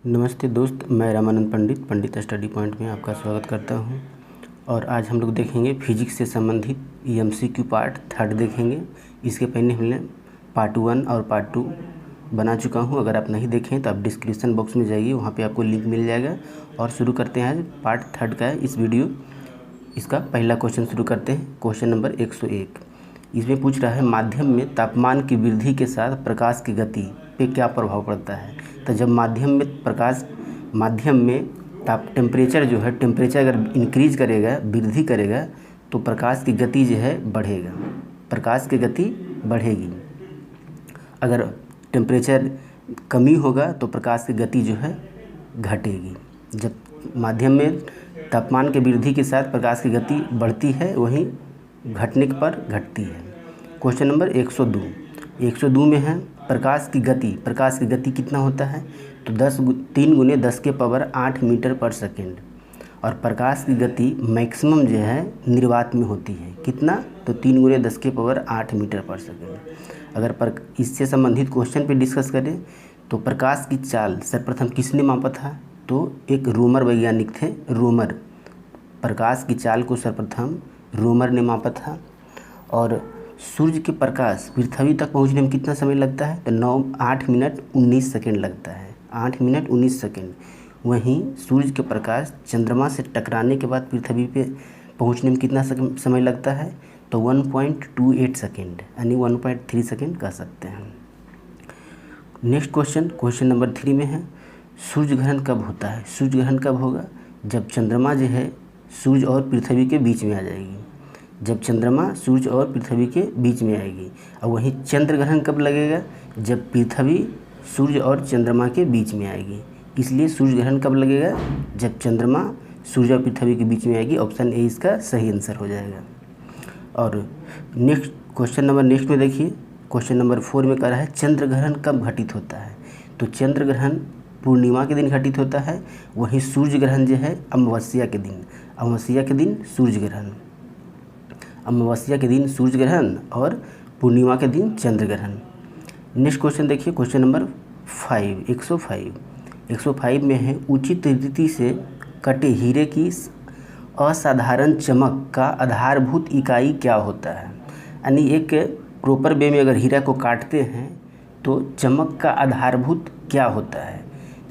नमस्ते दोस्त, मैं रामानंद पंडित स्टडी पॉइंट में आपका स्वागत करता हूं। और आज हम लोग देखेंगे फिजिक्स से संबंधित एमसीक्यू पार्ट 3 देखेंगे। इसके पहले हमने पार्ट 1 और पार्ट 2 बना चुका हूं। अगर आप नहीं देखें तो आप डिस्क्रिप्शन बॉक्स में जाइए, वहां पे आपको लिंक मिल जाएगा। और शुरू करते हैं, आज पार्ट 3 का है इस वीडियो। इसका पहला क्वेश्चन शुरू करते हैं। क्वेश्चन नंबर 101 इसमें पूछ रहा है, माध्यम में तापमान की वृद्धि के साथ प्रकाश की गति पे क्या प्रभाव पड़ता है। तो जब माध्यम में टेम्परेचर जो है, टेम्परेचर अगर इंक्रीज करेगा, वृद्धि करेगा, तो प्रकाश की गति जो है बढ़ेगा, प्रकाश की गति बढ़ेगी। अगर टेम्परेचर कमी होगा तो प्रकाश की गति जो है घटेगी। जब माध्यम में तापमान की वृद्धि के साथ प्रकाश की गति बढ़ती है, वहीं घटने पर घटती है। क्वेश्चन नंबर 102 में है, प्रकाश की गति कितना होता है। तो 3 × 10⁸ मीटर पर सेकेंड। और प्रकाश की गति मैक्सिमम जो है निर्वात में होती है, कितना, तो 3 × 10⁸ मीटर पर सेकेंड। अगर इससे संबंधित क्वेश्चन पे डिस्कस करें तो प्रकाश की चाल सर्वप्रथम किसने मापा था। तो एक रोमर वैज्ञानिक थे, रोमर। प्रकाश की चाल को सर्वप्रथम रोमर ने मापा था। और सूर्य के प्रकाश पृथ्वी तक पहुंचने में कितना समय लगता है। तो 8 मिनट 19 सेकेंड लगता है, 8 मिनट 19 सेकेंड। वहीं सूर्य के प्रकाश चंद्रमा से टकराने के बाद पृथ्वी पे पहुंचने में कितना समय लगता है। तो 1.28 सेकेंड, यानी 1.3 सेकेंड कह सकते हैं। नेक्स्ट क्वेश्चन नंबर 3 में है, सूर्य ग्रहण कब होता है। सूर्य ग्रहण कब होगा, जब चंद्रमा जो है सूर्य और पृथ्वी के बीच में आ जाएगी। जब चंद्रमा सूर्य और पृथ्वी के बीच में आएगी। और वहीं चंद्र ग्रहण कब लगेगा, जब पृथ्वी सूर्य और चंद्रमा के बीच में आएगी। इसलिए सूर्य ग्रहण कब लगेगा, जब चंद्रमा सूर्य और पृथ्वी के बीच में आएगी। ऑप्शन ए इसका सही आंसर हो जाएगा। और नेक्स्ट में देखिए, क्वेश्चन नंबर 4 में कह रहा है, चंद्र ग्रहण कब घटित होता है। तो चंद्र ग्रहण पूर्णिमा के दिन घटित होता है। वहीं सूर्य ग्रहण जो है अमावस्या के दिन सूर्य ग्रहण, अमावस्या के दिन सूर्य ग्रहण और पूर्णिमा के दिन चंद्र ग्रहण। नेक्स्ट क्वेश्चन देखिए, क्वेश्चन नंबर 105 में है, उचित रीति से कटे हीरे की असाधारण चमक का आधारभूत इकाई क्या होता है। यानी एक प्रॉपर वे में अगर हीरा को काटते हैं तो चमक का आधारभूत क्या होता है।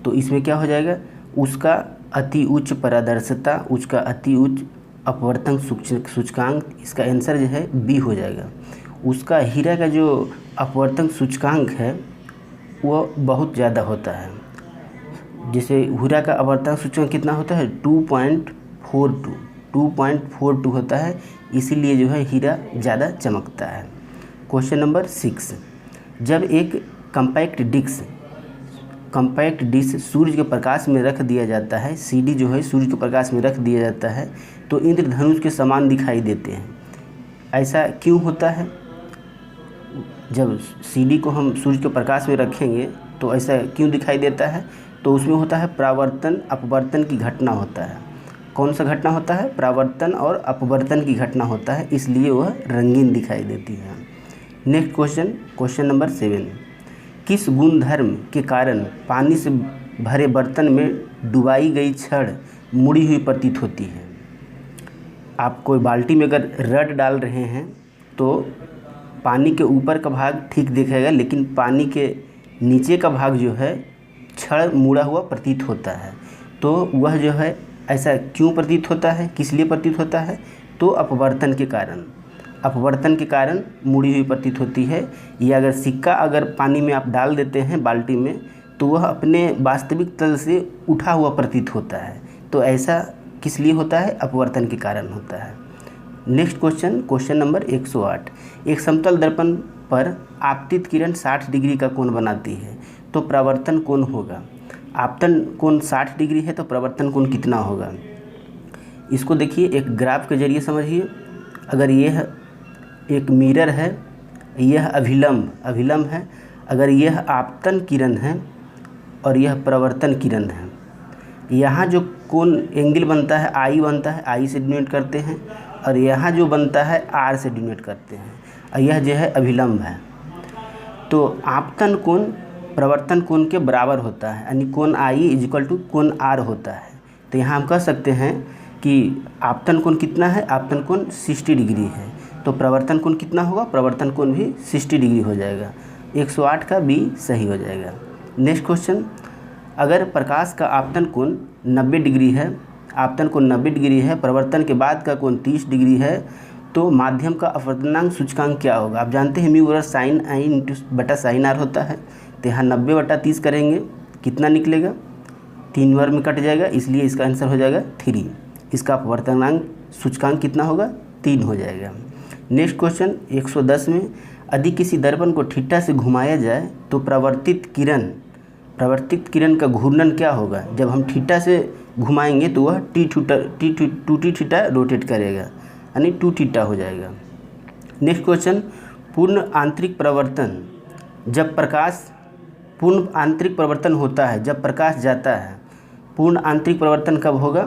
तो इसमें क्या हो जाएगा, उसका अति उच्च पारदर्शिता, उसका अति उच्च अपवर्तन सूचकांक। इसका आंसर जो है बी हो जाएगा। उसका हीरा का जो अपवर्तन सूचकांक है वो बहुत ज़्यादा होता है। जैसे हीरा का अपवर्तन सूचकांक कितना होता है, 2.42 होता है। इसीलिए जो है हीरा ज़्यादा चमकता है। क्वेश्चन नंबर 6, जब एक कम्पैक्ट डिस्क सूर्य के प्रकाश में रख दिया जाता है, सीडी जो है सूर्य के प्रकाश में रख दिया जाता है, तो इंद्रधनुष के समान दिखाई देते हैं। ऐसा क्यों होता है। जब सीडी को हम सूर्य के प्रकाश में रखेंगे तो ऐसा क्यों दिखाई देता है। तो उसमें होता है परावर्तन अपवर्तन की घटना होता है। कौन सा घटना होता है, परावर्तन और अपवर्तन की घटना होता है, इसलिए वह रंगीन दिखाई देती है। नेक्स्ट क्वेश्चन नंबर 7, किस गुणधर्म के कारण पानी से भरे बर्तन में डुबाई गई छड़ मुड़ी हुई प्रतीत होती है। आप कोई बाल्टी में अगर रड डाल रहे हैं तो पानी के ऊपर का भाग ठीक दिखेगा, लेकिन पानी के नीचे का भाग जो है छड़ मुड़ा हुआ प्रतीत होता है। तो वह जो है ऐसा क्यों प्रतीत होता है, किस लिए प्रतीत होता है। तो अपवर्तन के कारण मुड़ी हुई प्रतीत होती है। या अगर सिक्का अगर पानी में आप डाल देते हैं बाल्टी में, तो वह अपने वास्तविक तल से उठा हुआ प्रतीत होता है। तो ऐसा किस लिए होता है, अपवर्तन के कारण होता है। नेक्स्ट क्वेश्चन नंबर 108, एक समतल दर्पण पर आपतित किरण 60 डिग्री का कोण बनाती है, तो प्रवर्तन कोण होगा। आपतन कोण 60 डिग्री है तो प्रवर्तन कोण कितना होगा। इसको देखिए, एक ग्राफ के जरिए समझिए। अगर यह एक मिरर है, यह अभिलंब है। अगर यह आपतन किरण है और यह प्रवर्तन किरण है, यहाँ जो कोण एंगल बनता है आई बनता है, आई से डिनोट करते हैं। और यहाँ जो बनता है आर से डिनोट करते हैं। और यह जो है अभिलंब है। तो आपतन कोण प्रवर्तन कोण के बराबर होता है, यानी कोण आई इक्वल टू कोण आर होता है। तो यहाँ हम कह सकते हैं कि आपतन कोण कितना है, आपतन कोण 60 डिग्री है, तो प्रवर्तन कोण कितना होगा, प्रवर्तन कोण भी 60 डिग्री हो जाएगा। 108 का बी सही हो जाएगा। नेक्स्ट क्वेश्चन, अगर प्रकाश का आपतन कोण 90 डिग्री है, आपतन कोण 90 डिग्री है, प्रवर्तन के बाद का कोण 30 डिग्री है, तो माध्यम का अपवर्तनांक सूचकांक क्या होगा। आप जानते हैं म्यू बराबर साइन आई इंटू बटा साइन आर होता है। तो यहाँ 90/30 करेंगे, कितना निकलेगा, 3 बार में कट जाएगा, इसलिए इसका आंसर हो जाएगा 3। इसका अपवर्तनांक सूचकांक कितना होगा, 3 हो जाएगा। नेक्स्ट क्वेश्चन 110 में, यदि किसी दर्पण को थीटा से घुमाया जाए तो प्रवर्तित किरण का घूर्णन क्या होगा। जब हम थीटा से घुमाएंगे तो वह टू थीटा रोटेट करेगा, यानी 2 थीटा हो जाएगा। नेक्स्ट क्वेश्चन, पूर्ण आंतरिक प्रवर्तन होता है जब प्रकाश जाता है। पूर्ण आंतरिक प्रवर्तन कब होगा।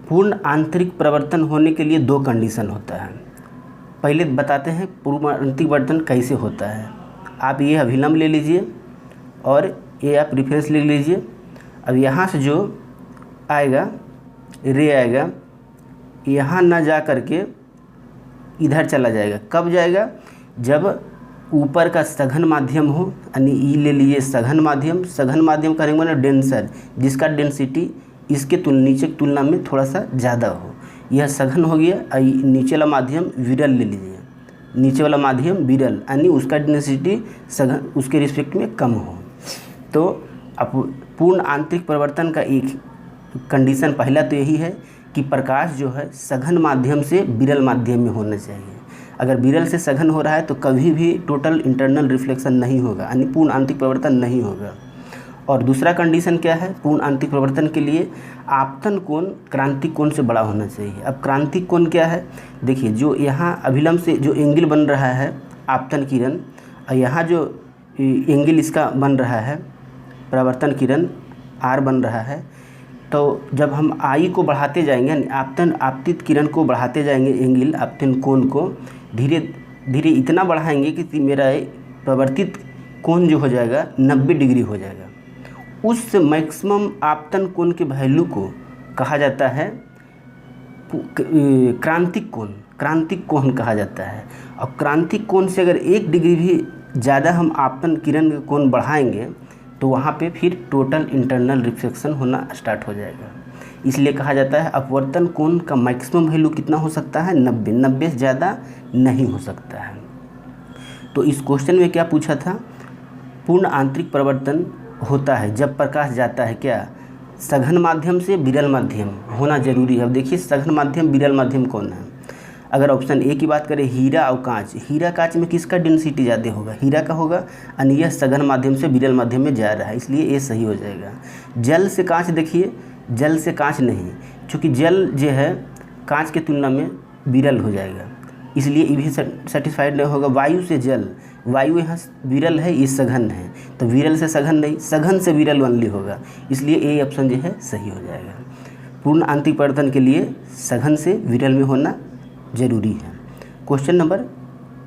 पूर्ण आंतरिक प्रवर्तन होने के लिए 2 कंडीशन होता है। पहले बताते हैं पूर्ण आंतरिक प्रवर्तन कैसे होता है। आप ये अभिलंब ले लीजिए और ये आप रेफरेंस ले लीजिए। अब यहाँ से जो आएगा रे आएगा, यहाँ ना जा कर के इधर चला जाएगा। कब जाएगा, जब ऊपर का सघन माध्यम हो, यानी ई ले लिए सघन माध्यम का मतलब डेंसर, जिसका डेंसिटी इसके नीचे की तुलना में थोड़ा सा ज़्यादा हो, यह सघन हो गया। नीचे वाला माध्यम विरल ले लीजिए, नीचे वाला माध्यम विरल, यानी उसका डेंसिटी सघन उसके रिस्पेक्ट में कम हो। तो अब पूर्ण आंतरिक प्रवर्तन का एक कंडीशन पहला तो यही है कि प्रकाश जो है सघन माध्यम से विरल माध्यम में होना चाहिए। अगर विरल से सघन हो रहा है तो कभी भी टोटल इंटरनल रिफ्लेक्शन नहीं होगा, यानी पूर्ण आंतरिक प्रवर्तन नहीं होगा। और दूसरा कंडीशन क्या है, पूर्ण आंतरिक प्रवर्तन के लिए आपतन कोण क्रांतिक कोण से बड़ा होना चाहिए। अब क्रांतिक कोण क्या है, देखिए जो यहाँ अभिलंब से जो एंगल बन रहा है आपतन किरण, और यहाँ जो एंगल इसका बन रहा है प्रवर्तन किरण आर बन रहा है, तो जब हम आई को बढ़ाते जाएंगे, आपतित किरण को बढ़ाते जाएंगे, एंगल आपतन कोण को धीरे धीरे इतना बढ़ाएंगे कि मेरा प्रवर्तित कोण जो हो जाएगा 90 डिग्री हो जाएगा। उस मैक्सिमम आपतन कोण के वैल्यू को कहा जाता है क्रांतिक कोण कहा जाता है। और क्रांतिक कोण से अगर 1 डिग्री भी ज़्यादा हम आपतन किरण का कोण बढ़ाएंगे तो वहाँ पे फिर टोटल इंटरनल रिफ्लेक्शन होना स्टार्ट हो जाएगा। इसलिए कहा जाता है अपवर्तन कोण का मैक्सिमम वैल्यू कितना हो सकता है, 90 से ज़्यादा नहीं हो सकता है। तो इस क्वेश्चन में क्या पूछा था, पूर्ण आंतरिक प्रवर्तन होता है जब प्रकाश जाता है क्या, सघन माध्यम से विरल माध्यम होना जरूरी है। अब देखिए सघन माध्यम विरल माध्यम कौन है। अगर ऑप्शन ए की बात करें हीरा और कांच, हीरा कांच में किसका डेंसिटी ज़्यादा होगा, हीरा का होगा, और यह सघन माध्यम से विरल माध्यम में जा रहा है, इसलिए ये सही हो जाएगा। जल से कांच, देखिए जल से कांच नहीं, क्योंकि जल जो है कांच के तुलना में विरल हो जाएगा, इसलिए ये भी सेटिस्फाइड नहीं होगा। वायु से जल, वायु यहाँ विरल है, ये सघन है, तो विरल से सघन नहीं, सघन से विरल ओनली होगा, इसलिए ए ऑप्शन जो है सही हो जाएगा। पूर्ण आंतरिक प्रवर्तन के लिए सघन से विरल में होना जरूरी है। क्वेश्चन नंबर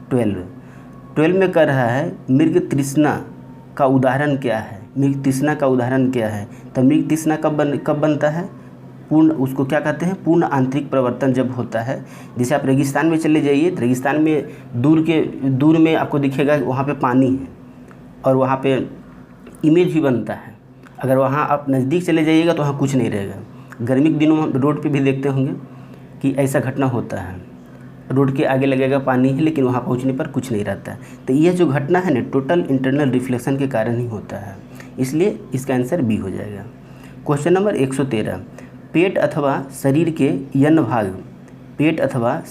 12 में कह रहा है मृग तृष्णा का उदाहरण क्या है। मृग तृष्णा का उदाहरण क्या है, तो मृग तृष्णा कब बनता है, पूर्ण, उसको क्या कहते हैं, पूर्ण आंतरिक प्रवर्तन जब होता है। जैसे आप रेगिस्तान में चले जाइए, रेगिस्तान में दूर में आपको दिखेगा वहाँ पे पानी है और वहाँ पे इमेज भी बनता है। अगर वहाँ आप नज़दीक चले जाइएगा तो वहाँ कुछ नहीं रहेगा। गर्मी के दिनों में रोड पे भी देखते होंगे कि ऐसा घटना होता है, रोड के आगे लगेगा पानी है लेकिन वहाँ पहुँचने पर कुछ नहीं रहता है। तो यह जो घटना है ना टोटल इंटरनल रिफ्लेक्शन के कारण ही होता है, इसलिए इसका आंसर बी हो जाएगा। क्वेश्चन नंबर 113, पेट अथवा शरीर के अन्य भाग, पेट अथवा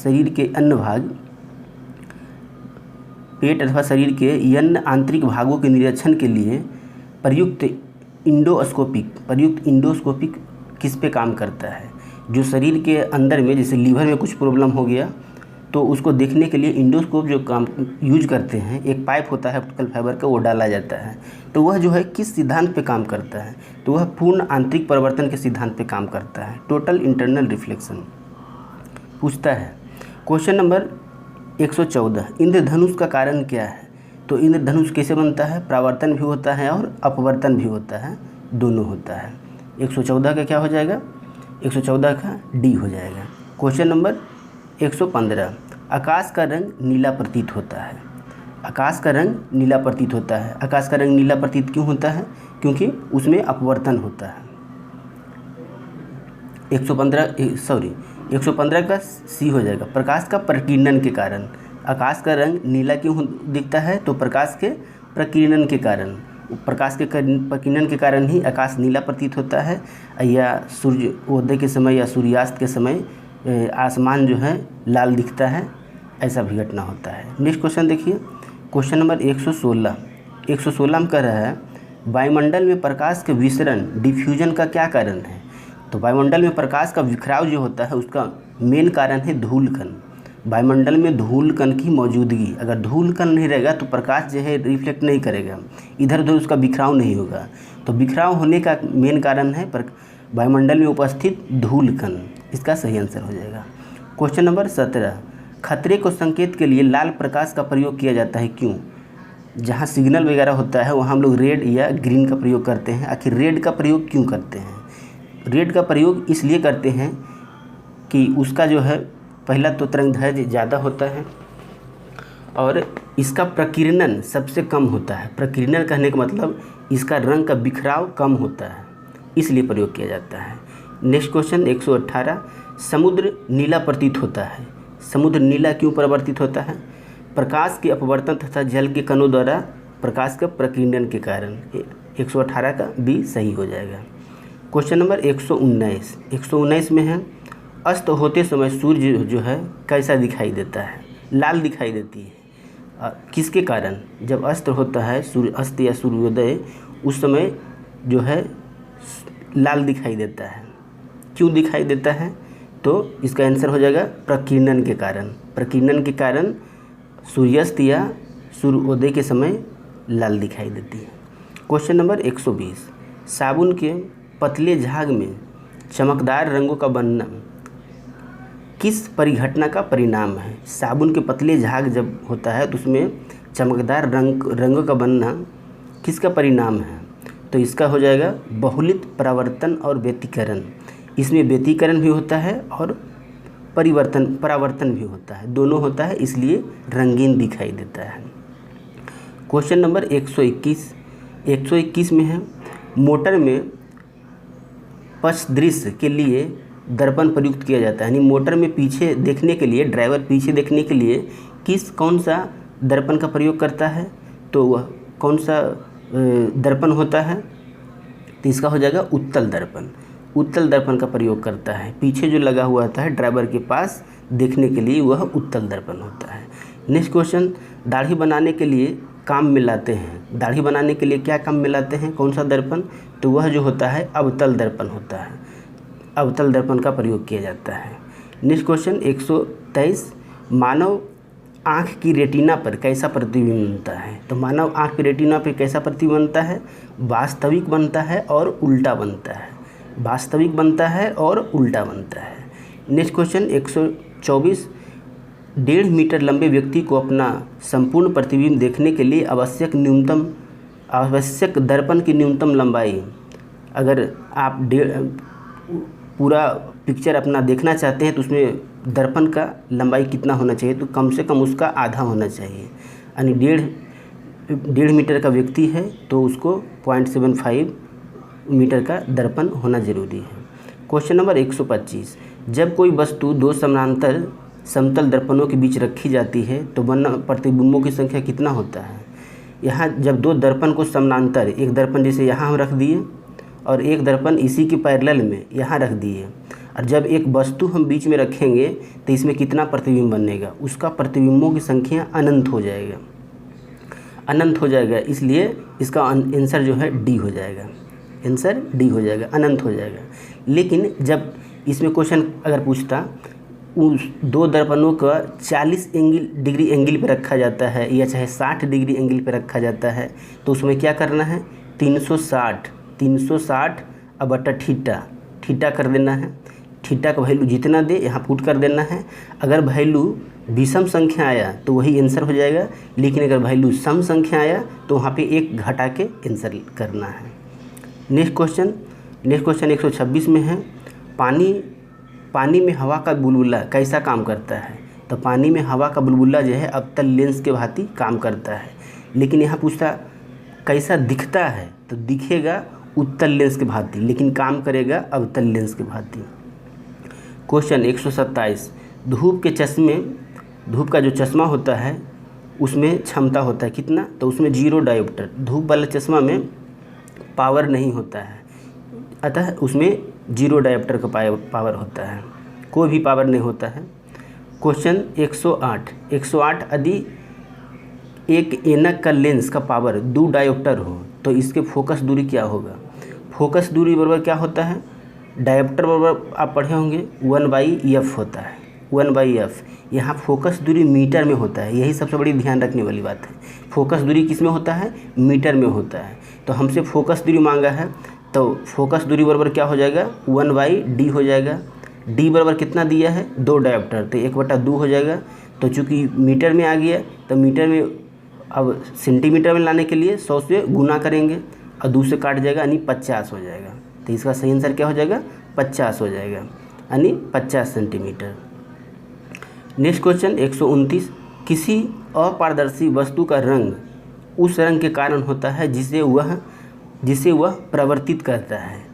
शरीर के अन्य आंतरिक भागों के निरीक्षण के लिए प्रयुक्त इंडोस्कोपिक किस पे काम करता है। जो शरीर के अंदर में जैसे लीवर में कुछ प्रॉब्लम हो गया तो उसको देखने के लिए इंडोस्कोप जो काम यूज करते हैं, एक पाइप होता है ऑप्टिकल फाइबर का, वो डाला जाता है। तो वह जो है किस सिद्धांत पे काम करता है, तो वह पूर्ण आंतरिक प्रवर्तन के सिद्धांत पे काम करता है, टोटल इंटरनल रिफ्लेक्शन पूछता है। क्वेश्चन नंबर 114, इंद्रधनुष का कारण क्या है। तो इंद्रधनुष कैसे बनता है? परावर्तन भी होता है और अपवर्तन भी होता है, दोनों होता है। 114 का क्या हो जाएगा? 114 का डी हो जाएगा। क्वेश्चन नंबर 115, आकाश का रंग नीला प्रतीत होता है। आकाश का रंग नीला प्रतीत होता है। आकाश का रंग नीला प्रतीत क्यों होता है? क्योंकि उसमें अपवर्तन होता है। 115 का सी हो जाएगा, प्रकाश का प्रकीर्णन के कारण। आकाश का रंग नीला क्यों दिखता है? तो प्रकाश के प्रकीर्णन के कारण, प्रकाश के प्रकीर्णन के कारण ही आकाश नीला प्रतीत होता है, या सूर्योदय के समय या सूर्यास्त के समय आसमान जो है लाल दिखता है, ऐसा भी घटना होता है। नेक्स्ट क्वेश्चन देखिए, क्वेश्चन नंबर 116 में कह रहा है वायुमंडल में प्रकाश के विसरण डिफ्यूजन का क्या कारण है? तो वायुमंडल में प्रकाश का बिखराव जो होता है उसका मेन कारण है धूल कण। वायुमंडल में धूल कण की मौजूदगी, अगर धूल कण नहीं रहेगा तो प्रकाश जो है रिफ्लेक्ट नहीं करेगा, इधर उधर उसका बिखराव नहीं होगा। तो बिखराव होने का मेन कारण है वायुमंडल में उपस्थित धूल कण, इसका सही आंसर हो जाएगा। क्वेश्चन नंबर 17, खतरे को संकेत के लिए लाल प्रकाश का प्रयोग किया जाता है, क्यों? जहाँ सिग्नल वगैरह होता है वहाँ हम लोग रेड या ग्रीन का प्रयोग करते हैं। आखिर रेड का प्रयोग क्यों करते हैं? रेड का प्रयोग इसलिए करते हैं कि उसका जो है पहला तो तरंगदैर्घ्य ज़्यादा होता है और इसका प्रकीर्णन सबसे कम होता है। प्रकीर्णन कहने का मतलब इसका रंग का बिखराव कम होता है, इसलिए प्रयोग किया जाता है। नेक्स्ट क्वेश्चन 118, समुद्र नीला प्रतीत होता है। समुद्र नीला क्यों परिवर्तित होता है? प्रकाश के अपवर्तन तथा जल के कणों द्वारा प्रकाश का प्रकीर्णन के कारण। 118 का बी सही हो जाएगा। क्वेश्चन नंबर 119 में है अस्त होते समय सूर्य जो है कैसा दिखाई देता है? लाल दिखाई देती है। किसके कारण? जब अस्त होता है, सूर्य अस्त या सूर्योदय, उस समय जो है लाल दिखाई देता है। क्यों दिखाई देता है? तो इसका आंसर हो जाएगा प्रकीर्णन के कारण। प्रकीर्णन के कारण सूर्यास्त या सूर्योदय के समय लाल दिखाई देती है। क्वेश्चन नंबर 120, साबुन के पतले झाग में चमकदार रंगों का बनना किस परिघटना का परिणाम है? साबुन के पतले झाग जब होता है तो उसमें चमकदार रंगों का बनना किसका परिणाम है? तो इसका हो जाएगा बहुलित परावर्तन और व्यतिकरण। इसमें व्यतिकरण भी होता है और परावर्तन भी होता है, दोनों होता है, इसलिए रंगीन दिखाई देता है। क्वेश्चन नंबर 121 में है मोटर में पश्च दृश्य के लिए दर्पण प्रयुक्त किया जाता है। यानी मोटर में पीछे देखने के लिए, ड्राइवर पीछे देखने के लिए कौन सा दर्पण का प्रयोग करता है? तो वह कौन सा दर्पण होता है? तो इसका हो जाएगा उत्तल दर्पण। उत्तल दर्पण का प्रयोग करता है, पीछे जो लगा हुआ होता है ड्राइवर के पास देखने के लिए, वह उत्तल दर्पण होता है। नेक्स्ट क्वेश्चन, दाढ़ी बनाने के लिए काम में लाते हैं। दाढ़ी बनाने के लिए क्या काम में लाते हैं? कौन सा दर्पण? तो वह जो होता है अवतल दर्पण होता है। अवतल दर्पण का प्रयोग किया जाता है। नेक्स्ट क्वेश्चन 123, मानव आँख की रेटिना पर कैसा प्रतिबिंब बनता है? तो मानव आँख की रेटिना पर कैसा प्रतिबिंब बनता है? वास्तविक बनता है और उल्टा बनता है। वास्तविक बनता है और उल्टा बनता है। नेक्स्ट क्वेश्चन 124, 1.5 मीटर लंबे व्यक्ति को अपना संपूर्ण प्रतिबिंब देखने के लिए आवश्यक दर्पण की न्यूनतम लंबाई, अगर आप पूरा पिक्चर अपना देखना चाहते हैं तो उसमें दर्पण का लंबाई कितना होना चाहिए? तो कम से कम उसका आधा होना चाहिए। यानी 1.5 मीटर का व्यक्ति है तो उसको 0.75 मीटर का दर्पण होना जरूरी है। क्वेश्चन नंबर 125, जब कोई वस्तु दो समानांतर समतल दर्पणों के बीच रखी जाती है तो बनना प्रतिबिंबों की संख्या कितना होता है? यहाँ जब दो दर्पण को समानांतर, एक दर्पण जैसे यहाँ हम रख दिए और एक दर्पण इसी के पैरेलल में यहाँ रख दिए, और जब एक वस्तु हम बीच में रखेंगे तो इसमें कितना प्रतिबिंब बनेगा? उसका प्रतिबिंबों की संख्या अनंत हो जाएगा, अनंत हो जाएगा। इसलिए इसका आंसर जो है डी हो जाएगा। आंसर डी हो जाएगा, अनंत हो जाएगा। लेकिन जब इसमें क्वेश्चन अगर पूछता उस दो दर्पणों का 40 डिग्री एंगल पे रखा जाता है या चाहे 60 डिग्री एंगल पे रखा जाता है तो उसमें क्या करना है? 360 अब बटा थीटा कर देना है। थीटा का वैल्यू जितना दे यहाँ पुट कर देना है। अगर वैल्यू विषम संख्या आया तो वही आंसर हो जाएगा, लेकिन अगर वैल्यू सम संख्या आया तो वहाँ पे एक घटा के आंसर करना है। नेक्स्ट क्वेश्चन 126 में है, पानी में हवा का बुलबुला कैसा काम करता है। तो पानी में हवा का बुलबुला जो है अवतल लेंस के भांति काम करता है, लेकिन यहाँ पूछता कैसा दिखता है, तो दिखेगा उत्तल लेंस के भांति, लेकिन काम करेगा अवतल लेंस के भांति। क्वेश्चन 127, धूप का जो चश्मा होता है उसमें क्षमता होता है कितना, तो उसमें 0 डायोप्टर। धूप वाला चश्मा में पावर नहीं होता है, अतः उसमें 0 डायोप्टर का पावर होता है, कोई भी पावर नहीं होता है। क्वेश्चन 108 यदि एक ऐनक का लेंस का पावर 2 डायोप्टर हो तो इसके फोकस दूरी क्या होगा। फोकस दूरी बराबर क्या होता है, डायोप्टर बराबर आप पढ़े होंगे 1/f होता है, 1/f। यहाँ फोकस दूरी मीटर में होता है, यही सबसे बड़ी ध्यान रखने वाली बात है। फोकस दूरी किस में होता है, मीटर में होता है। तो हमसे फोकस दूरी मांगा है, तो फोकस दूरी बराबर क्या हो जाएगा, 1/d हो जाएगा। d बराबर कितना दिया है, 2 डायोप्टर, तो 1/2 हो जाएगा। तो चूँकि मीटर में आ गया तो मीटर में अब सेंटीमीटर में लाने के लिए 100 से गुना करेंगे और 2 से काट जाएगा, यानी 50 हो जाएगा। तो इसका सही आंसर क्या हो जाएगा, 50 हो जाएगा, यानी 50 सेंटीमीटर। नेक्स्ट क्वेश्चन 129, किसी अपारदर्शी वस्तु का रंग उस रंग के कारण होता है जिसे वह प्रवर्तित करता है।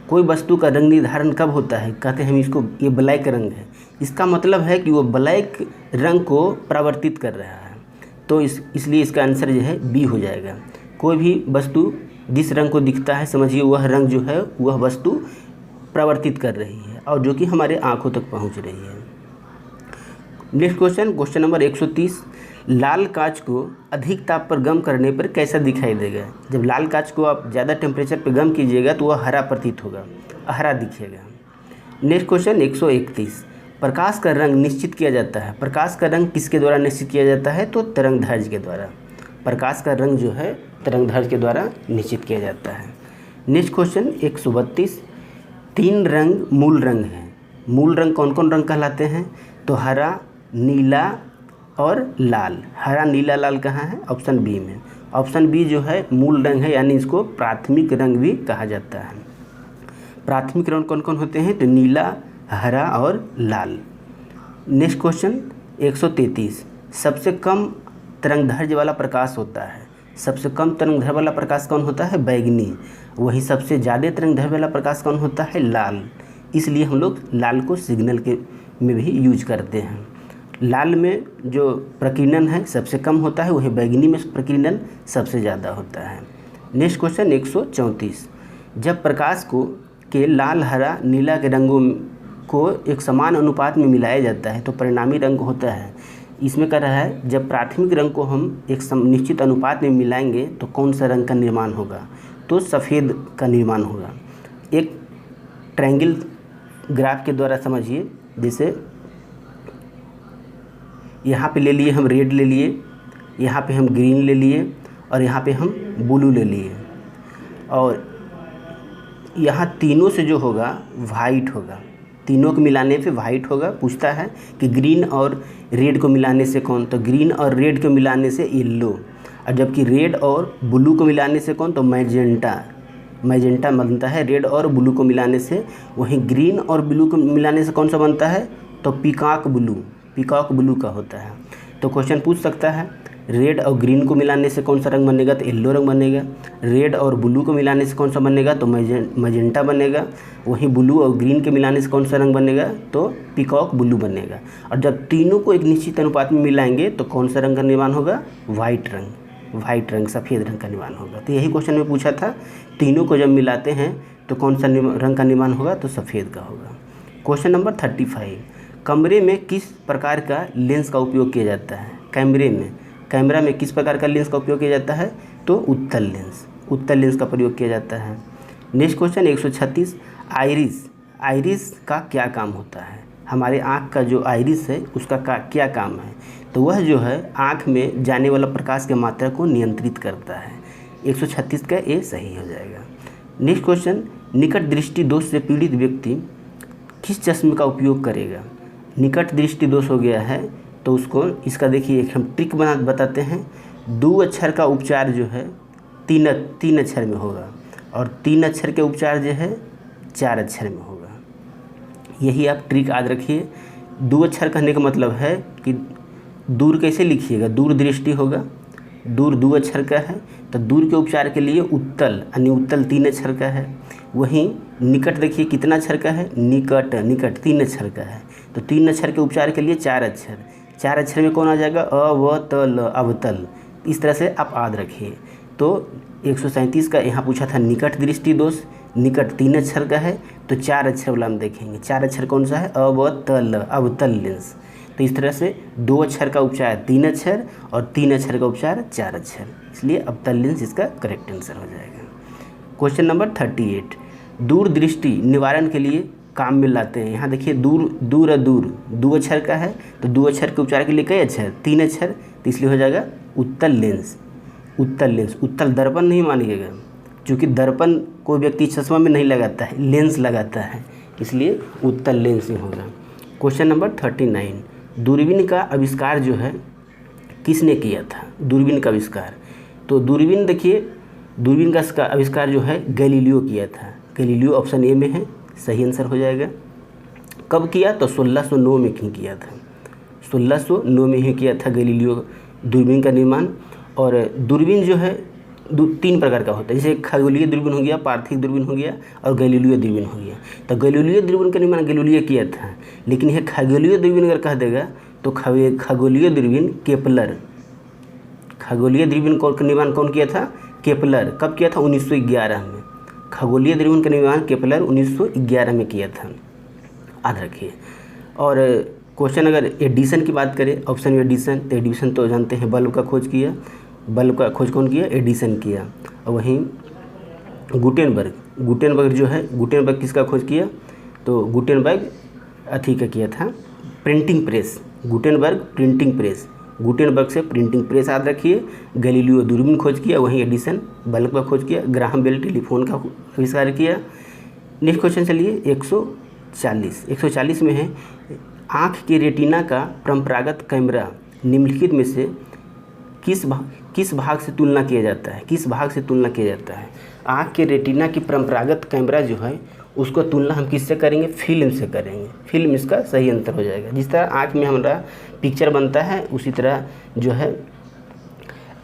कोई वस्तु का रंग निर्धारण कब होता है, कहते हैं हम इसको, ये ब्लैक रंग है, इसका मतलब है कि वो ब्लैक रंग को प्रवर्तित कर रहा है। तो इसलिए इसका आंसर जो है बी हो जाएगा। कोई भी वस्तु जिस रंग को दिखता है समझिए वह रंग जो है वह वस्तु प्रवर्तित कर रही है और जो कि हमारे आँखों तक पहुँच रही है। नेक्स्ट क्वेश्चन नंबर 130, लाल कांच को अधिक ताप पर गर्म करने पर कैसा दिखाई देगा। जब लाल कांच को आप ज़्यादा टेम्परेचर पर गर्म कीजिएगा तो वह हरा प्रतीत होगा, हरा दिखेगा। नेक्स्ट क्वेश्चन 131, प्रकाश का रंग निश्चित किया जाता है। प्रकाश का रंग किसके द्वारा निश्चित किया जाता है, तो तरंगदैर्घ्य के द्वारा। प्रकाश का रंग जो है तरंगदैर्घ्य के द्वारा निश्चित किया जाता है। नेक्स्ट क्वेश्चन 132, 3 रंग मूल रंग हैं। मूल रंग कौन कौन रंग कहलाते हैं, तो हरा, नीला और लाल। हरा, नीला, लाल कहाँ है, ऑप्शन बी में। ऑप्शन बी जो है मूल रंग है, यानी इसको प्राथमिक रंग भी कहा जाता है। प्राथमिक रंग कौन कौन होते हैं, तो नीला, हरा और लाल। नेक्स्ट क्वेश्चन 133, सबसे कम तरंगदैर्घ्य वाला प्रकाश होता है। सबसे कम तरंगदैर्घ्य वाला प्रकाश कौन होता है, बैगनी। वही सबसे ज़्यादा तरंगदैर्घ्य वाला प्रकाश कौन होता है, लाल। इसलिए हम लोग लाल को सिग्नल के में भी यूज करते हैं। लाल में जो प्रकीर्णन है सबसे कम होता है, वही बैगनी में प्रकीर्णन सबसे ज़्यादा होता है। नेक्स्ट क्वेश्चन 134, जब प्रकाश के लाल, हरा, नीला के रंगों को एक समान अनुपात में मिलाया जाता है तो परिणामी रंग होता है। इसमें कह रहा है जब प्राथमिक रंग को हम एक निश्चित अनुपात में मिलाएंगे तो कौन सा रंग का निर्माण होगा, तो सफ़ेद का निर्माण होगा। एक ट्रायंगल ग्राफ के द्वारा समझिए, जैसे यहाँ पे ले लिए हम रेड ले लिए, यहाँ पे हम ग्रीन ले लिए और यहाँ पे हम ब्लू ले लिए, और यहाँ तीनों से जो होगा वाइट होगा। तीनों को मिलाने पे वाइट होगा। पूछता है कि ग्रीन और रेड को मिलाने से कौन, तो ग्रीन और रेड को मिलाने से येलो, और जबकि रेड और ब्लू को मिलाने से कौन, तो मैजेंटा बनता है रेड और ब्लू को मिलाने से। वहीं ग्रीन और ब्लू को मिलाने से कौन सा बनता है, तो पीकॉक ब्लू का होता है। तो क्वेश्चन पूछ सकता है रेड और ग्रीन को मिलाने से कौन सा रंग बनेगा, तो येलो रंग बनेगा। रेड और ब्लू को मिलाने से कौन सा बनेगा, तो मैजेंटा बनेगा। वहीं ब्लू और ग्रीन के मिलाने से कौन सा रंग बनेगा, तो पीकॉक ब्लू बनेगा। और जब तीनों को एक निश्चित अनुपात में मिलाएंगे तो कौन सा रंग का निर्माण होगा, वाइट रंग, सफ़ेद रंग का निर्माण होगा। तो यही क्वेश्चन में पूछा था, तीनों को जब मिलाते हैं तो कौन सा रंग का निर्माण होगा, तो सफ़ेद का होगा। क्वेश्चन नंबर 35, कमरे में किस प्रकार का लेंस का उपयोग किया जाता है। कैमरा में किस प्रकार का लेंस का उपयोग किया जाता है, तो उत्तल लेंस का प्रयोग किया जाता है। नेक्स्ट क्वेश्चन 136, आइरिस का क्या काम होता है। हमारे आँख का जो आइरिस है उसका क्या काम है, तो वह जो है आँख में जाने वाला प्रकाश की मात्रा को नियंत्रित करता है। 136 का ए सही हो जाएगा। नेक्स्ट क्वेश्चन, निकट दृष्टि दोष से पीड़ित व्यक्ति किस चश्मे का उपयोग करेगा। निकट दृष्टि दोष हो गया है तो उसको इसका देखिए एक हम ट्रिक बताते हैं। 2 अक्षर का उपचार जो है तीन अक्षर में होगा और 3 अक्षर के उपचार जो है 4 अक्षर में होगा। यही आप ट्रिक याद रखिए। 2 अक्षर कहने का मतलब है कि दूर कैसे लिखिएगा, दूर दृष्टि होगा, दूर 2 अक्षर का है तो दूर के उपचार के लिए उत्तल यानी उत्तल 3 अक्षर का है। वहीं निकट देखिए कितना अक्षर का है, निकट 3 अक्षर का है तो 3 अक्षर के उपचार के लिए 4 अक्षर, 4 अक्षर में कौन आ जाएगा, अ व त ल, अवतल। इस तरह से आप याद रखिए। तो 137 का यहाँ पूछा था निकट दृष्टि दोष, निकट 3 अक्षर का है तो 4 अक्षर वाला हम देखेंगे। 4 अक्षर कौन सा है, अ व त ल, अवतल लेंस। तो इस तरह से 2 अक्षर का उपचार 3 अक्षर और 3 अक्षर का उपचार 4 अक्षर, इसलिए अवतल लेंस इसका करेक्ट आंसर हो जाएगा। क्वेश्चन नंबर 38, दूर दृष्टि निवारण के लिए काम में लाते हैं। यहाँ देखिए दूर 2 अक्षर का है तो 2 अक्षर के उपचार के लिए कई अक्षर, 3 अक्षर, तो इसलिए हो जाएगा उत्तल लेंस। उत्तल दर्पण नहीं मानिएगा, क्योंकि दर्पण कोई व्यक्ति चश्मा में नहीं लगाता है, लेंस लगाता है, इसलिए उत्तल लेंस ही होगा। क्वेश्चन नंबर 39, दूरबीन का आविष्कार जो है किसने किया था, दूरबीन का आविष्कार। तो दूरबीन देखिए, दूरबीन का आविष्कार जो है गैलीलियो किया था। गैलीलियो ऑप्शन ए में है, सही आंसर हो जाएगा। कब किया, तो 1609 में किया था, 1609 में ही किया था गैलीलियो दूरबीन का निर्माण। और दूरबीन जो है 3 प्रकार का होता है, जैसे खगोलीय दूरबीन हो गया, पार्थिव दूरबीन हो गया और गैलीलियो दूरबीन हो गया। तो गैलीलियो दूरबीन का निर्माण गैलीलियो किया था, लेकिन यह खगोलीय दूरबीन अगर कह देगा तो खगोलीय दूरबीन केपलर, खगोलीय दूरबीन का निर्माण कौन किया था, केपलर। कब किया था, 1911 में। खगोलीय दूरबीन का निर्माण केपलर 1911 में किया था, याद रखिए। और क्वेश्चन अगर एडिसन की बात करें, ऑप्शन में एडिसन, तो एडिसन तो जानते हैं बल्ब का खोज किया, बल्ब का खोज कौन किया, एडिसन किया। और वहीं गुटेनबर्ग जो है, गुटेनबर्ग किसका खोज किया, तो गुटेनबर्ग अथी का किया था, printing press, Gutenberg printing press, Gutenberg से प्रिंटिंग प्रेस याद रखिए। गैलीलियो दूरबीन खोज किया, वहीं एडिसन बल्ब का खोज किया, ग्राहम बेल टेलीफोन का आविष्कार किया। नेक्स्ट क्वेश्चन चलिए 140 में है, आँख के रेटिना का परंपरागत कैमरा निम्नलिखित में से किस भाग से तुलना किया जाता है, किस भाग से तुलना किया जाता है। आँख के रेटिना की परंपरागत कैमरा जो है उसको तुलना हम किससे करेंगे, फिल्म से करेंगे। फिल्म इसका सही अंतर हो जाएगा। जिस तरह आँख में हमारा पिक्चर बनता है, उसी तरह जो है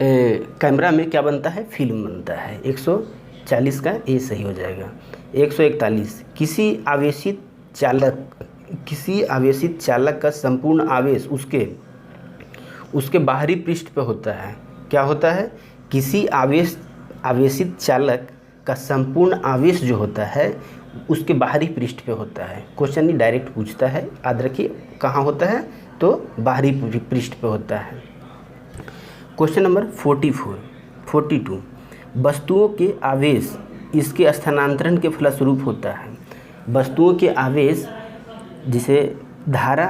कैमरा में क्या बनता है, फिल्म बनता है। 140 का ए सही हो जाएगा। 141, किसी आवेशित चालक का संपूर्ण आवेश उसके बाहरी पृष्ठ पे होता है। क्या होता है, किसी आवेशित चालक का संपूर्ण आवेश जो होता है उसके बाहरी पृष्ठ पे होता है। क्वेश्चन नहीं डायरेक्ट पूछता है, याद रखिए कहाँ होता है, तो बाहरी पृष्ठ पे होता है। क्वेश्चन नंबर 42, वस्तुओं के आवेश इसके स्थानांतरण के फलस्वरूप होता है। वस्तुओं के आवेश जिसे धारा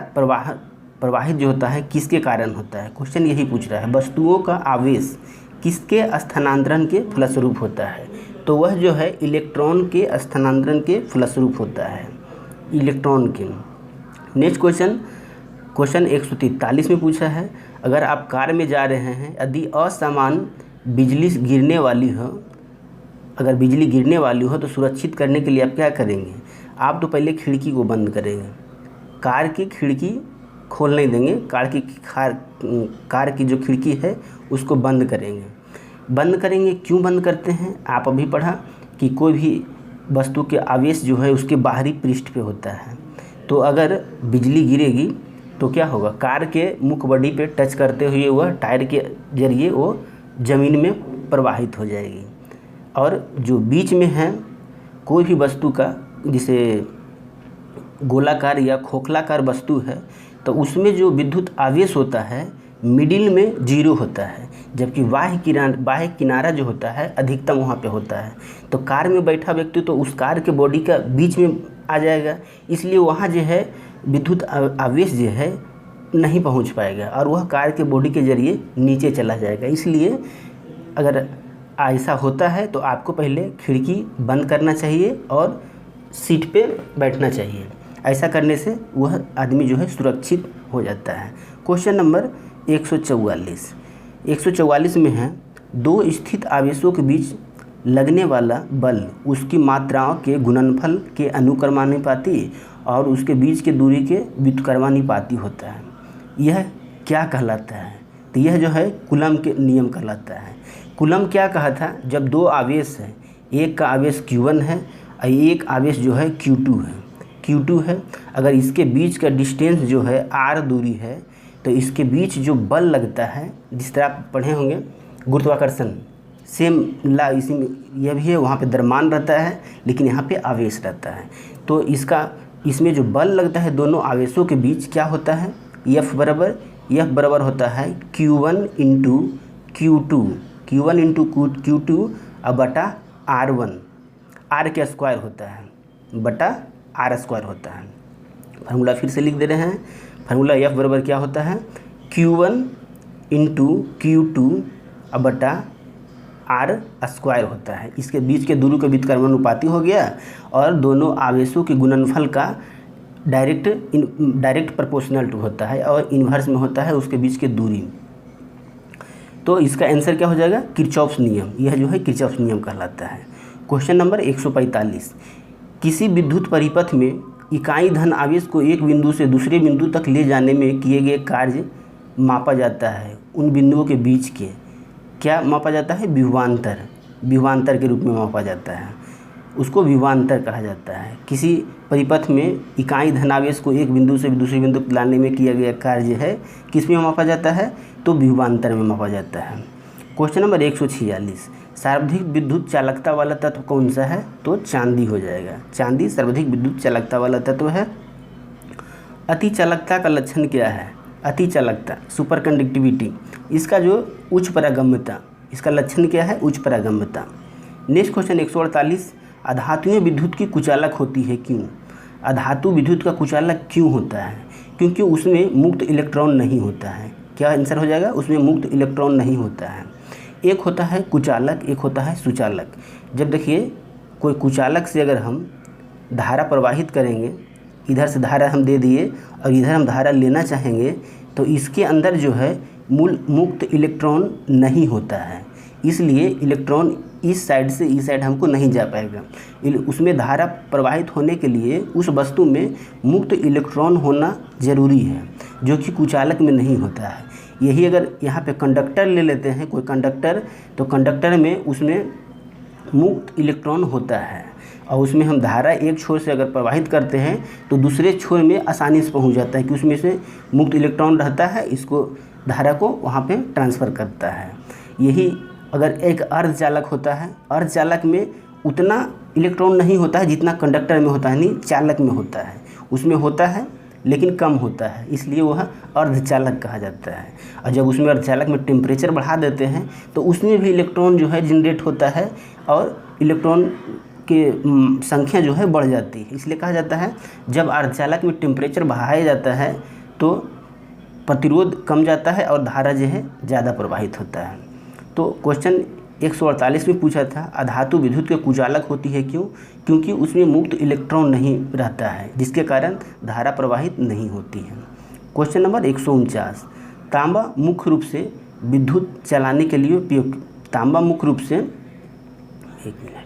प्रवाहित जो होता है किसके कारण होता है, क्वेश्चन यही पूछ रहा है। वस्तुओं का आवेश किसके स्थानांतरण के फलस्वरूप होता है, तो वह जो है इलेक्ट्रॉन के स्थानांतरण के फलस्वरूप होता है, इलेक्ट्रॉन के। नेक्स्ट क्वेश्चन 143 में पूछा है, अगर आप कार में जा रहे हैं, यदि असमान बिजली गिरने वाली हो, अगर बिजली गिरने वाली हो तो सुरक्षित करने के लिए आप क्या करेंगे, आप तो पहले खिड़की को बंद करेंगे, कार की खिड़की खोल नहीं देंगे, कार की जो खिड़की है उसको बंद करेंगे। क्यों बंद करते हैं, आप अभी पढ़ा कि कोई भी वस्तु के आवेश जो है उसके बाहरी पृष्ठ पे होता है, तो अगर बिजली गिरेगी तो क्या होगा, कार के मुख्य बॉडी पे टच करते हुए वह टायर के जरिए वो ज़मीन में प्रवाहित हो जाएगी। और जो बीच में है कोई भी वस्तु का, जैसे गोलाकार या खोखलाकार वस्तु है, तो उसमें जो विद्युत आवेश होता है मिडिल में 0 होता है, जबकि बाह्य किनारा जो होता है अधिकतम वहाँ पे होता है। तो कार में बैठा व्यक्ति तो उस कार के बॉडी का बीच में आ जाएगा, इसलिए वहाँ जो है विद्युत आवेश जो है नहीं पहुँच पाएगा और वह कार के बॉडी के जरिए नीचे चला जाएगा। इसलिए अगर ऐसा होता है तो आपको पहले खिड़की बंद करना चाहिए और सीट पे बैठना चाहिए। ऐसा करने से वह आदमी जो है सुरक्षित हो जाता है। क्वेश्चन नंबर 144 में है, दो स्थित आवेशों के बीच लगने वाला बल उसकी मात्राओं के गुणनफल के अनुक्रमानुपाती और उसके बीच के दूरी के व्युत्क्रमानुपाती होता है। यह क्या कहलाता है? तो यह जो है कूलम के नियम कहलाता है। कूलम क्या कहा था? जब दो आवेश है, एक का आवेश Q1 है और एक आवेश जो है Q2 है, अगर इसके बीच का डिस्टेंस जो है r दूरी है तो इसके बीच जो बल लगता है, जिस तरह आप पढ़े होंगे गुरुत्वाकर्षण, सेम ला इसी में यह भी है, वहाँ पे द्रव्यमान रहता है लेकिन यहाँ पे आवेश रहता है। तो इसमें जो बल लगता है दोनों आवेशों के बीच क्या होता है? F बराबर होता है Q1 इंटू Q2 अब बटा R1, R के स्क्वायर होता है बटा R स्क्वायर होता है। फार्मूला फिर से लिख दे रहे हैं। फार्मूला F बराबर क्या होता है? Q1 इंटू Q2 अब बटा R स्क्वायर होता है। इसके बीच के दूरी का व्युत्क्रमानुपाती हो गया और दोनों आवेशों के गुणनफल का डायरेक्ट प्रोपोर्शनल टू होता है और इन्वर्स में होता है उसके बीच की दूरी। तो इसका आंसर क्या हो जाएगा? किरचॉफ्स नियम। यह जो है किरचॉफ्स नियम कहलाता है। क्वेश्चन नंबर 145, किसी विद्युत परिपथ में इकाई धन आवेश को एक बिंदु से दूसरे बिंदु तक ले जाने में किए गए कार्य मापा जाता है। उन बिंदुओं के बीच के क्या मापा जाता है? विभवांतर के रूप में मापा जाता है, उसको विभवांतर कहा जाता है। किसी परिपथ में इकाई धनावेश को एक बिंदु से दूसरे बिंदु तक लाने में किया गया कार्य है, किस में मापा जाता है? तो विभवांतर में मापा जाता है। क्वेश्चन नंबर 146, सर्वाधिक विद्युत चालकता वाला तत्व कौन सा है? तो चांदी हो जाएगा। चांदी सर्वाधिक विद्युत चालकता वाला तत्व है। अति चालकता का लक्षण क्या है? अति चालकता, सुपर कंडक्टिविटी, इसका जो उच्च परागम्यता, इसका लक्षण क्या है? उच्च परागम्यता। नेक्स्ट क्वेश्चन 148, अधातुएं विद्युत की कुचालक होती है क्यों? अधातु विद्युत का कुचालक क्यों होता है? क्योंकि उसमें मुक्त इलेक्ट्रॉन नहीं होता है। क्या आंसर हो जाएगा? उसमें मुक्त इलेक्ट्रॉन नहीं होता है। एक होता है कुचालक, एक होता है सुचालक। जब देखिए कोई कुचालक से अगर हम धारा प्रवाहित करेंगे, इधर से धारा हम दे दिए और इधर हम धारा लेना चाहेंगे, तो इसके अंदर जो है मुक्त इलेक्ट्रॉन नहीं होता है, इसलिए इलेक्ट्रॉन इस साइड से इस साइड हमको नहीं जा पाएगा। उसमें धारा प्रवाहित होने के लिए उस वस्तु में मुक्त इलेक्ट्रॉन होना ज़रूरी है, जो कि कुचालक में नहीं होता है। यही अगर यहाँ पे कंडक्टर ले लेते हैं, कोई कंडक्टर, तो कंडक्टर में उसमें मुक्त इलेक्ट्रॉन होता है और उसमें हम धारा एक छोर से अगर प्रवाहित करते हैं तो दूसरे छोर में आसानी से पहुँच जाता है कि उसमें से मुक्त इलेक्ट्रॉन रहता है, इसको धारा को वहाँ पे ट्रांसफ़र करता है। यही अगर एक अर्धचालक होता है, अर्धचालक में उतना इलेक्ट्रॉन नहीं होता है जितना कंडक्टर में होता है, नहीं चालक में होता है, उसमें होता है लेकिन कम होता है, इसलिए वह अर्धचालक कहा जाता है। और जब उसमें अर्धचालक में टेम्परेचर बढ़ा देते हैं तो उसमें भी इलेक्ट्रॉन जो है जनरेट होता है और इलेक्ट्रॉन के संख्या जो है बढ़ जाती है, इसलिए कहा जाता है जब अर्धचालक में टेम्परेचर बढ़ाया जाता है तो प्रतिरोध कम जाता है और धारा जो है ज़्यादा प्रवाहित होता है। तो क्वेश्चन 148 में पूछा था, अधातु विद्युत के कुचालक होती है क्यों? क्योंकि उसमें मुक्त इलेक्ट्रॉन नहीं रहता है, जिसके कारण धारा प्रवाहित नहीं होती है। क्वेश्चन नंबर 149, तांबा मुख्य रूप से विद्युत चलाने के लिए उपयोग, तांबा मुख्य रूप से, एक मिनट,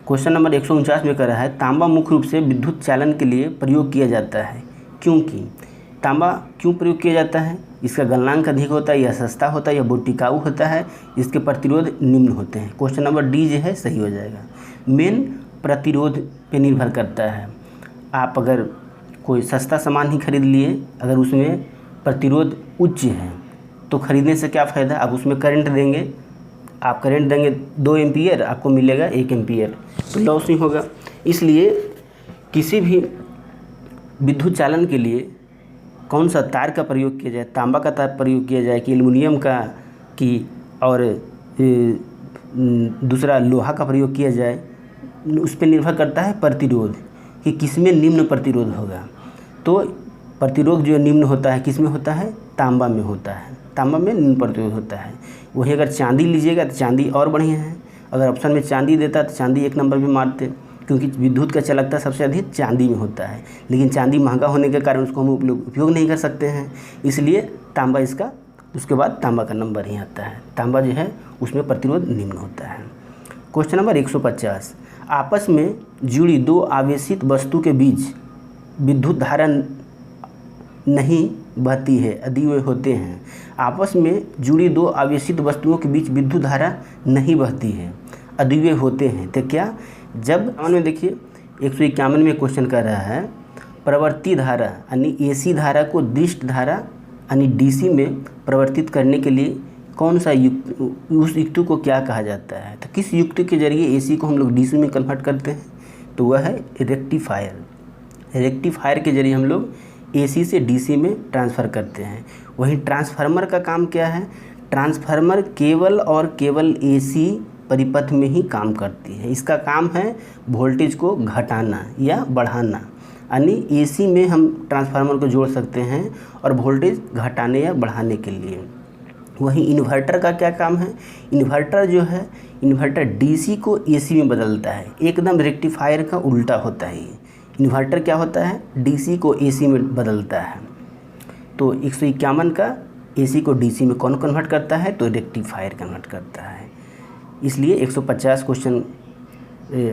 क्वेश्चन नंबर 149 में कह रहा है तांबा मुख्य रूप से विद्युत चालन के लिए प्रयोग किया जाता है। क्योंकि तांबा क्यों प्रयोग किया जाता है? इसका गलनांक अधिक होता है, या सस्ता होता है, या बहुत टिकाऊ होता है, इसके प्रतिरोध निम्न होते हैं। क्वेश्चन नंबर डी जो है सही हो जाएगा। मेन प्रतिरोध पे निर्भर करता है। आप अगर कोई सस्ता सामान ही खरीद लिए, अगर उसमें प्रतिरोध उच्च है तो ख़रीदने से क्या फ़ायदा? आप उसमें करंट देंगे, आप करंट देंगे 2 एम्पियर, आपको मिलेगा 1 एम्पियर, तो लॉस नहीं होगा। इसलिए किसी भी विद्युत चालन के लिए कौन सा तार का प्रयोग किया जाए? तांबा का तार प्रयोग किया जाए कि एल्युमिनियम का, कि और दूसरा लोहा का प्रयोग किया जाए, उस पर निर्भर करता है प्रतिरोध कि किसमें निम्न प्रतिरोध होगा। तो प्रतिरोध जो निम्न होता है किस में होता है? तांबा में होता है, तांबा में निम्न प्रतिरोध होता है। वही अगर चांदी लीजिएगा तो चांदी और बढ़िया है। अगर ऑप्शन में चांदी देता तो चांदी 1 नंबर भी मारते, क्योंकि विद्युत का चालकता सबसे अधिक चांदी में होता है, लेकिन चांदी महंगा होने के कारण उसको हम उपयोग नहीं कर सकते हैं, इसलिए तांबा इसका, उसके बाद तांबा का नंबर ही आता है। तांबा जो है उसमें प्रतिरोध निम्न होता है। क्वेश्चन नंबर 150, आपस में जुड़ी दो आवेशित वस्तु के बीच विद्युत धारा नहीं बहती है, अद्वितीय होते हैं। आपस में जुड़ी दो आवेशित वस्तुओं के बीच विद्युत धारा नहीं बहती है, अद्वितीय होते हैं। तो क्या, जब में देखिए 151 में क्वेश्चन कर रहा है, प्रवर्ती धारा यानी एसी धारा को दृष्ट धारा यानी डीसी में परिवर्तित करने के लिए कौन सा युक्त, उस युक्ति को क्या कहा जाता है? तो किस युक्ति के जरिए एसी को हम लोग डीसी में कन्वर्ट करते हैं? तो वह है रेक्टिफायर। रेक्टिफायर के जरिए हम लोग एसी से डीसी में ट्रांसफ़र करते हैं। वहीं ट्रांसफार्मर का काम क्या है? ट्रांसफार्मर केवल और केवल एसी परिपथ में ही काम करती है। इसका काम है वोल्टेज को घटाना या बढ़ाना, यानी एसी में हम ट्रांसफार्मर को जोड़ सकते हैं और वोल्टेज घटाने या बढ़ाने के लिए। वहीं इन्वर्टर का क्या काम है? इन्वर्टर जो है, इन्वर्टर डीसी को एसी में बदलता है, एकदम रेक्टिफायर का उल्टा होता है। इन्वर्टर क्या होता है? डीसी को एसी में बदलता है। तो 151 का एसी को डीसी में कौन कन्वर्ट करता है? तो रेक्टिफायर कन्वर्ट करता है। इसलिए 150 क्वेश्चन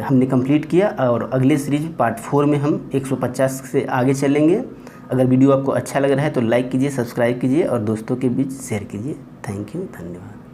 हमने कंप्लीट किया और अगले सीरीज पार्ट 4 में हम 150 से आगे चलेंगे। अगर वीडियो आपको अच्छा लग रहा है तो लाइक कीजिए, सब्सक्राइब कीजिए और दोस्तों के बीच शेयर कीजिए। थैंक यू, धन्यवाद।